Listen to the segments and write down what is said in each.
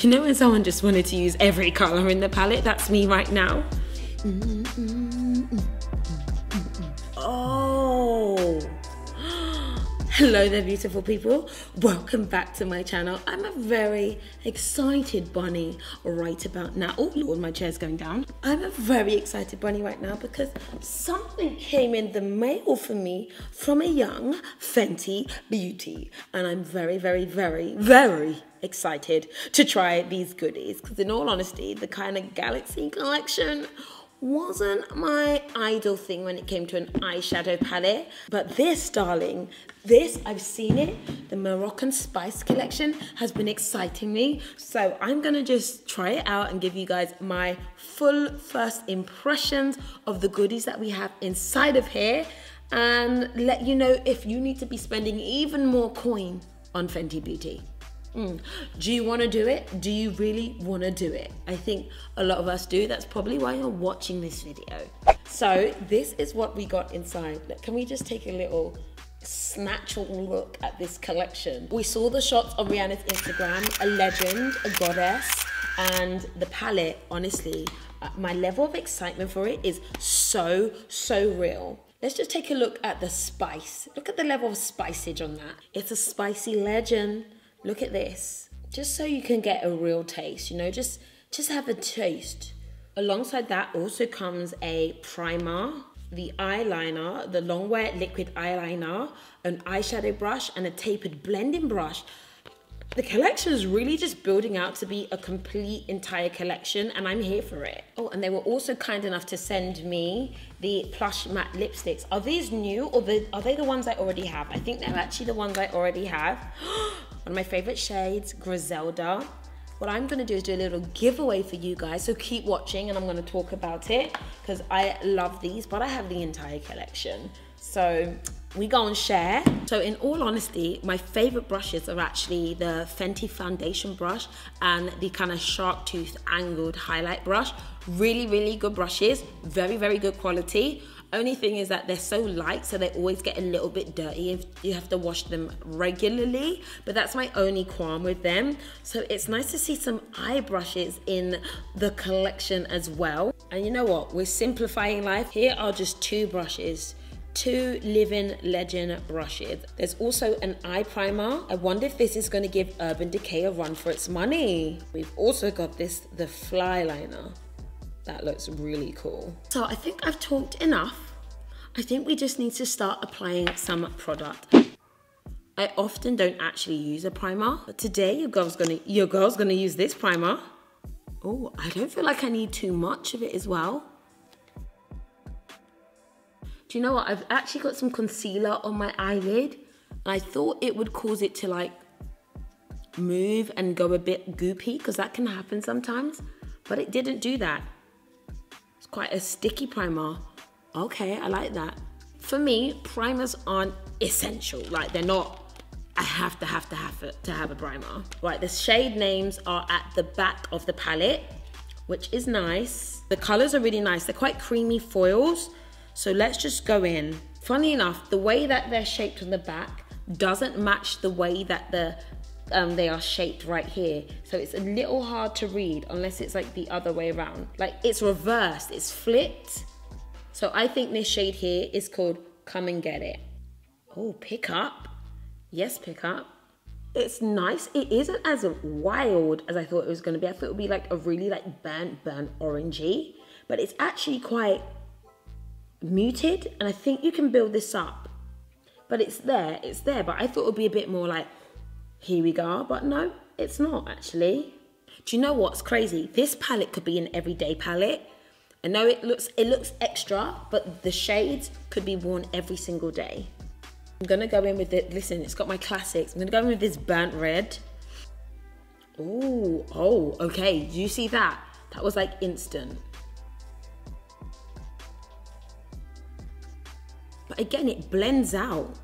You know when someone just wanted to use every color in the palette? That's me right now. Oh. Hello there, beautiful people. Welcome back to my channel. I'm a very excited bunny right about now. Oh Lord, my chair's going down. I'm a very excited bunny right now because something came in the mail for me from a young Fenty beauty. And I'm very, very, very, very excited to try these goodies. Because in all honesty, the kind of Galaxy collection wasn't my ideal thing when it came to an eyeshadow palette. But this, darling, this, I've seen it. The Morrocan Spice collection has been exciting me. So I'm gonna just try it out and give you guys my full first impressions of the goodies that we have inside of here and let you know if you need to be spending even more coin on Fenty Beauty. Do you want to do it? Do you really want to do it? I think a lot of us do. That's probably why you're watching this video. So this is what we got inside. Can we just take a little snatchable look at this collection? We saw the shots on Rihanna's Instagram, a legend, a goddess, and the palette, honestly, my level of excitement for it is so real. Let's just take a look at the spice. Look at the level of spicage on that. It's a spicy legend. Look at this, just so you can get a real taste, you know, just have a taste. Alongside that also comes a primer, the eyeliner, the long wear liquid eyeliner, an eyeshadow brush, and a tapered blending brush. The collection is really just building out to be a complete entire collection, and I'm here for it. Oh, and they were also kind enough to send me the plush matte lipsticks. Are these new or are they the ones I already have? I think they're actually the ones I already have. One of my favorite shades, Griselda. What I'm gonna do is do a little giveaway for you guys, so keep watching and I'm gonna talk about it because I love these, but I have the entire collection. So we go and share. So in all honesty, my favorite brushes are actually the Fenty foundation brush and the kind of shark tooth angled highlight brush. Really good brushes, very good quality. Only thing is that they're so light, so they always get a little bit dirty if you have to wash them regularly, but that's my only qualm with them. So it's nice to see some eye brushes in the collection as well. And you know what, we're simplifying life. Here are just two brushes, two Living Legend brushes. There's also an eye primer. I wonder if this is going to give Urban Decay a run for its money. We've also got the fly liner. That looks really cool. So I think I've talked enough. I think we just need to start applying some product. I often don't actually use a primer, but today your girl's gonna use this primer. Oh, I don't feel like I need too much of it as well. Do you know what? I've actually got some concealer on my eyelid. I thought it would cause it to like move and go a bit goopy because that can happen sometimes, but it didn't do that. It's quite a sticky primer. Okay, I like that. For me, primers aren't essential. Like they're not, I have to have a primer. Right, the shade names are at the back of the palette, which is nice. The colors are really nice. They're quite creamy foils. So let's just go in. Funny enough, the way that they're shaped on the back doesn't match the way that they are shaped right here. So it's a little hard to read unless it's like the other way around. Like it's reversed, it's flipped. So I think this shade here is called Come and Get It. Oh, Pick Up. Yes, Pick Up. It's nice. It isn't as wild as I thought it was gonna be. I thought it would be like a really like burnt orangey, but it's actually quite muted, and I think you can build this up. But it's there, but I thought it would be a bit more like, here we go, but no, it's not actually. Do you know what's crazy? This palette could be an everyday palette. I know it looks extra, but the shades could be worn every single day. I'm gonna go in with it. Listen, it's got my classics. I'm gonna go in with this burnt red. Oh, okay. Do you see that? That was like instant. But again, it blends out.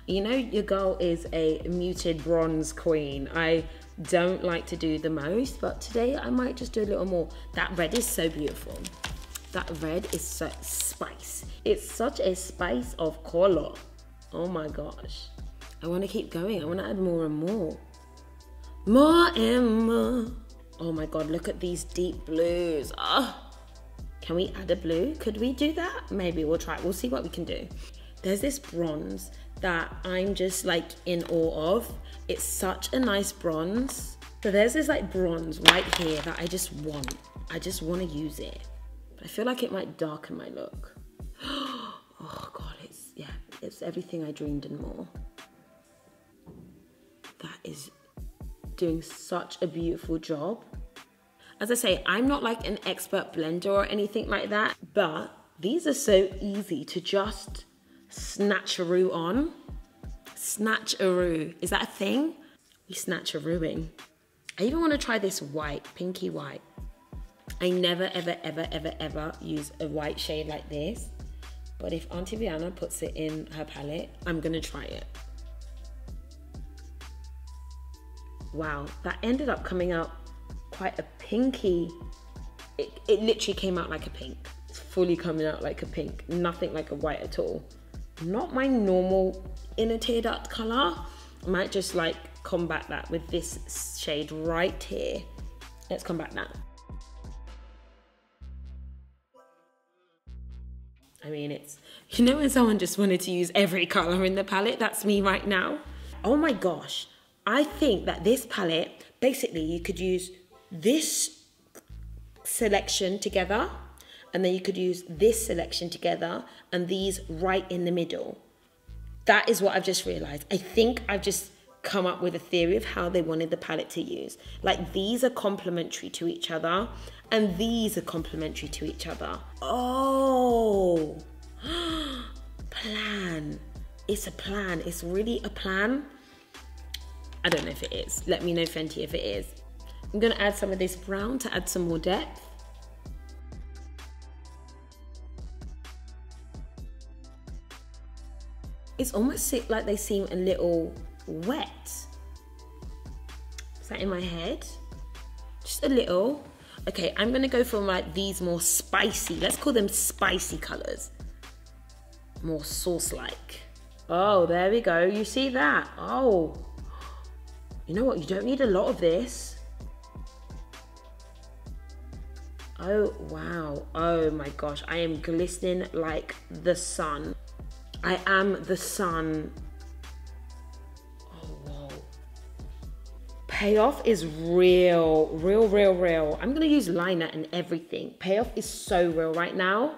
You know, your girl is a muted bronze queen. I don't like to do the most, but today I might just do a little more. That red is so beautiful. That red is such spice. It's such a spice of color. Oh my gosh. I want to keep going. I want to add more and more. More and more. Oh my God, look at these deep blues. Oh, can we add a blue? Could we do that? Maybe we'll try. We'll see what we can do. There's this bronze that I'm just like in awe of. It's such a nice bronze. So there's this like bronze right here that I just want. I just want to use it. But I feel like it might darken my look. Oh God, it's everything I dreamed and more. That is doing such a beautiful job. As I say, I'm not like an expert blender or anything like that, but these are so easy to just snatch-a-roo on. Snatch-a-roo, is that a thing? We snatch-a-rooing. I even want to try this white, pinky white. I never, ever, ever, ever, ever use a white shade like this. But if Auntie Viana puts it in her palette, I'm gonna try it. Wow, that ended up coming out quite a pinky. It literally came out like a pink. It's fully coming out like a pink, nothing like a white at all. Not my normal inner tear duct color. I might just like combat that with this shade right here. Let's combat that. I mean, it's, you know when someone just wanted to use every color in the palette? That's me right now. Oh my gosh. I think that this palette, basically you could use this selection together, and then you could use this selection together, and these right in the middle. That is what I've just realized. I think I've just come up with a theory of how they wanted the palette to use. Like these are complementary to each other, and these are complementary to each other. Oh, plan. It's a plan. It's really a plan. I don't know if it is. Let me know, Fenty, if it is. I'm gonna add some of this brown to add some more depth. It's almost like they seem a little wet. Is that in my head? Just a little. Okay, I'm gonna go for like these more spicy, let's call them spicy colors. More sauce-like. Oh, there we go. You see that? Oh. You know what? You don't need a lot of this. Oh, wow. Oh my gosh. I am glistening like the sun. I am the sun. Oh, whoa. Payoff is real. Real. I'm going to use liner and everything. Payoff is so real right now.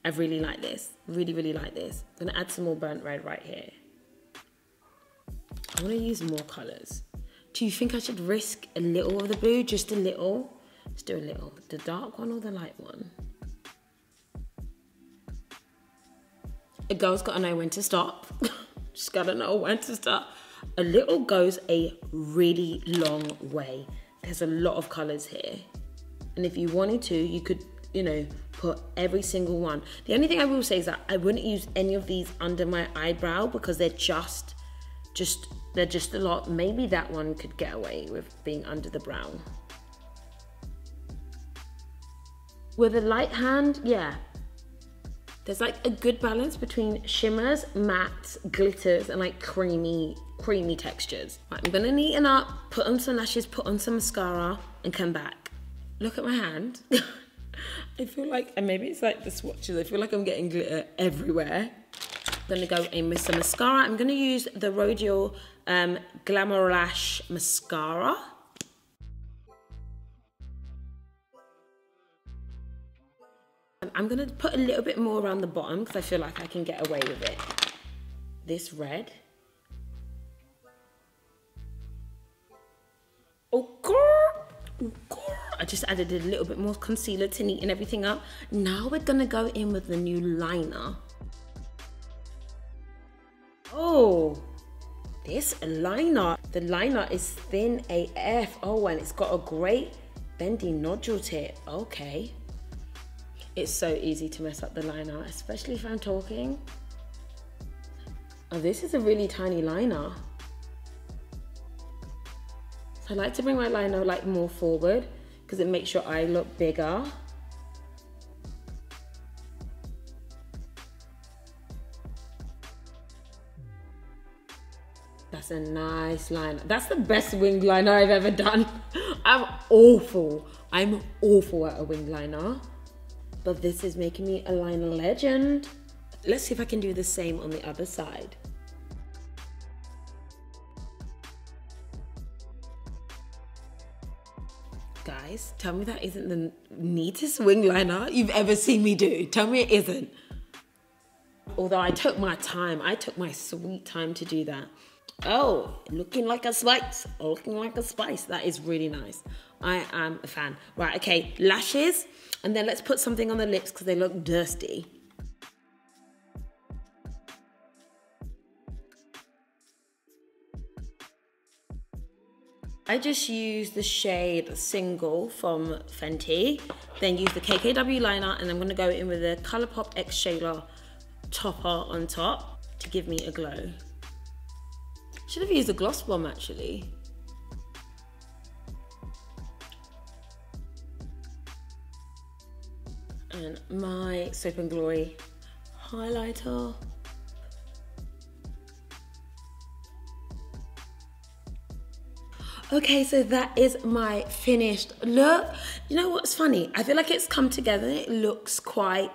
I really like this. Really like this. I'm going to add some more burnt red right here. I want to use more colors. Do you think I should risk a little of the blue? Just a little? Let's do a little. The dark one or the light one? A girl's got to know when to stop. Just got to know when to stop. A little goes a really long way. There's a lot of colors here. And if you wanted to, you could, you know, put every single one. The only thing I will say is that I wouldn't use any of these under my eyebrow because they're just a lot. Maybe that one could get away with being under the brow. With a light hand, yeah. There's like a good balance between shimmers, mattes, glitters, and like creamy textures. Right, I'm gonna neaten up, put on some lashes, put on some mascara, and come back. Look at my hand. I feel like, and maybe it's like the swatches, I feel like I'm getting glitter everywhere. I'm gonna go in with some mascara. I'm gonna use the Rodial Glamour Lash Mascara. I'm gonna put a little bit more around the bottom because I feel like I can get away with it. This red. Okurr. I just added a little bit more concealer to neaten everything up. Now we're gonna go in with the new liner. Oh, this liner. The liner is thin AF. Oh, and it's got a great bendy nodule tip. Okay. It's so easy to mess up the liner, especially if I'm talking. Oh, this is a really tiny liner. So I like to bring my liner like more forward because it makes your eye look bigger. That's a nice liner. That's the best wing liner I've ever done. I'm awful at a wing liner. But this is making me a liner legend. Let's see if I can do the same on the other side. Guys, tell me that isn't the neatest wing liner you've ever seen me do. Tell me it isn't. Although I took my time, I took my sweet time to do that. Oh, looking like a spice, looking like a spice. That is really nice. I am a fan. Right, okay, lashes. And then let's put something on the lips because they look dusty. I just used the shade Single from Fenty, then use the KKW liner, and I'm gonna go in with the Colourpop X Shader topper on top to give me a glow. Should have used a gloss bomb actually. And my Soap and Glory highlighter. Okay, so that is my finished look. You know what's funny? I feel like it's come together. It looks quite,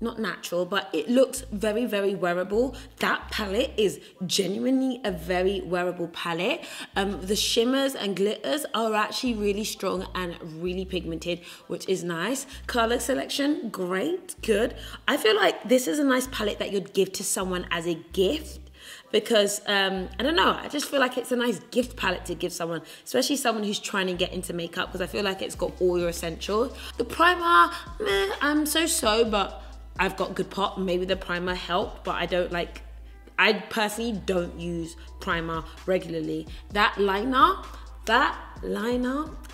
not natural, but it looks very, very wearable. That palette is genuinely a very wearable palette. The shimmers and glitters are actually really strong and really pigmented, which is nice. Color selection, great, good. I feel like this is a nice palette that you'd give to someone as a gift. Because, I don't know, I just feel like it's a nice gift palette to give someone, especially someone who's trying to get into makeup, because I feel like it's got all your essentials. The primer, meh, I'm so, but I've got good pop. Maybe the primer helped, but I personally don't use primer regularly. That liner,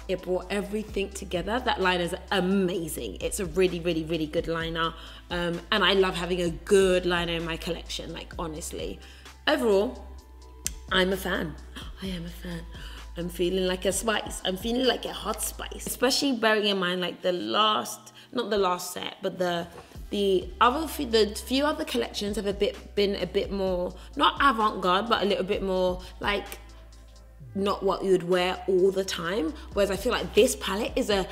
it brought everything together. That liner is amazing. It's a really, really, really good liner. And I love having a good liner in my collection, like honestly. Overall, I'm a fan. I am a fan. I'm feeling like a spice. I'm feeling like a hot spice. Especially bearing in mind like not the last set, but the few other collections have been a bit more, not avant-garde, but a little bit more like not what you would wear all the time. Whereas I feel like this palette is a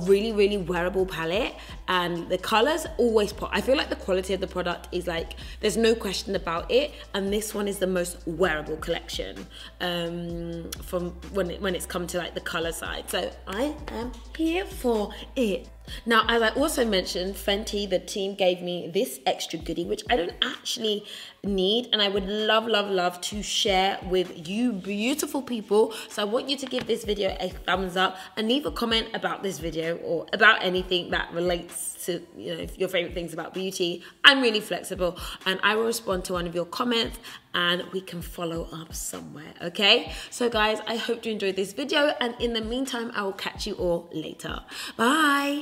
really, really wearable palette, and the colors always pop. I feel like the quality of the product is like, there's no question about it, and this one is the most wearable collection from when it's come to like the color side. So I am here for it. Now, as I also mentioned, Fenty, the team gave me this extra goodie, which I don't actually need, and I would love to share with you beautiful people. So I want you to give this video a thumbs up and leave a comment about this video or about anything that relates to, you know, your favorite things about beauty. I'm really flexible, and I will respond to one of your comments and we can follow up somewhere, okay? So guys, I hope you enjoyed this video, and in the meantime, I will catch you all later. Bye.